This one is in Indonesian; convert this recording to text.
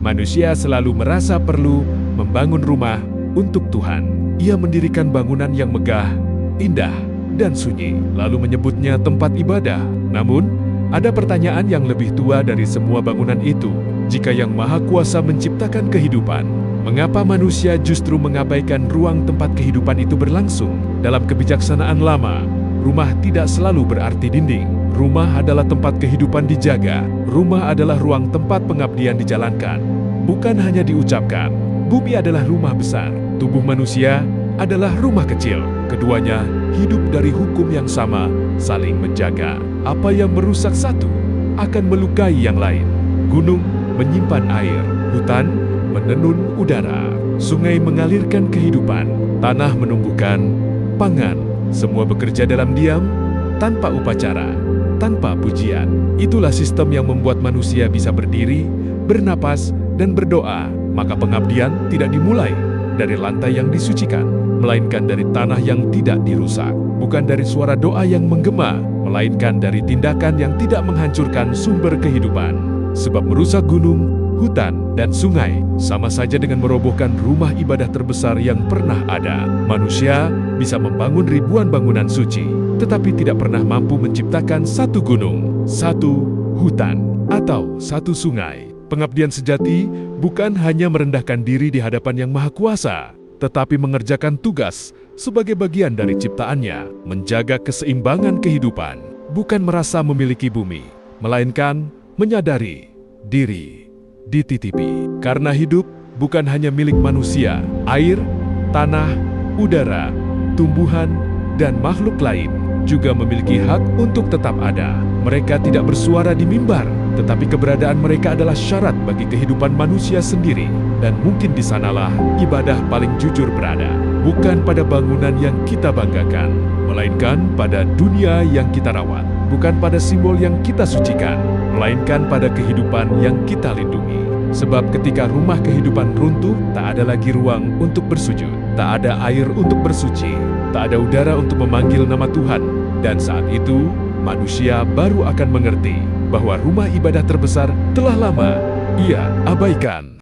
manusia selalu merasa perlu membangun rumah untuk Tuhan. Ia mendirikan bangunan yang megah, indah, dan sunyi, lalu menyebutnya tempat ibadah. Namun, ada pertanyaan yang lebih tua dari semua bangunan itu. Jika Yang Maha Kuasa menciptakan kehidupan, mengapa manusia justru mengabaikan ruang tempat kehidupan itu berlangsung? Dalam kebijaksanaan lama, rumah tidak selalu berarti dinding. Rumah adalah tempat kehidupan dijaga. Rumah adalah ruang tempat pengabdian dijalankan. Bukan hanya diucapkan, bumi adalah rumah besar. Tubuh manusia adalah rumah kecil. Keduanya hidup dari hukum yang sama, saling menjaga. Apa yang merusak satu akan melukai yang lain. Gunung menyimpan air, hutan menenun udara, sungai mengalirkan kehidupan, tanah menumbuhkan pangan. Semua bekerja dalam diam, tanpa upacara, tanpa pujian. Itulah sistem yang membuat manusia bisa berdiri, bernapas, dan berdoa. Maka pengabdian tidak dimulai dari lantai yang disucikan, melainkan dari tanah yang tidak dirusak. Bukan dari suara doa yang menggema, melainkan dari tindakan yang tidak menghancurkan sumber kehidupan. Sebab merusak gunung, hutan, dan sungai sama saja dengan merobohkan rumah ibadah terbesar yang pernah ada. Manusia bisa membangun ribuan bangunan suci, tetapi tidak pernah mampu menciptakan satu gunung, satu hutan, atau satu sungai. Pengabdian sejati bukan hanya merendahkan diri di hadapan Yang Maha Kuasa, tetapi mengerjakan tugas sebagai bagian dari ciptaannya, menjaga keseimbangan kehidupan, bukan merasa memiliki bumi, melainkan menyadari diri dititipi. Karena hidup bukan hanya milik manusia, air, tanah, udara, tumbuhan, dan makhluk lain juga memiliki hak untuk tetap ada. Mereka tidak bersuara di mimbar, tetapi keberadaan mereka adalah syarat bagi kehidupan manusia sendiri. Dan mungkin di sanalah ibadah paling jujur berada. Bukan pada bangunan yang kita banggakan, melainkan pada dunia yang kita rawat. Bukan pada simbol yang kita sucikan, melainkan pada kehidupan yang kita lindungi. Sebab ketika rumah kehidupan runtuh, tak ada lagi ruang untuk bersujud. Tak ada air untuk bersuci. Tak ada udara untuk memanggil nama Tuhan. Dan saat itu, manusia baru akan mengerti bahwa rumah ibadah terbesar telah lama ia abaikan.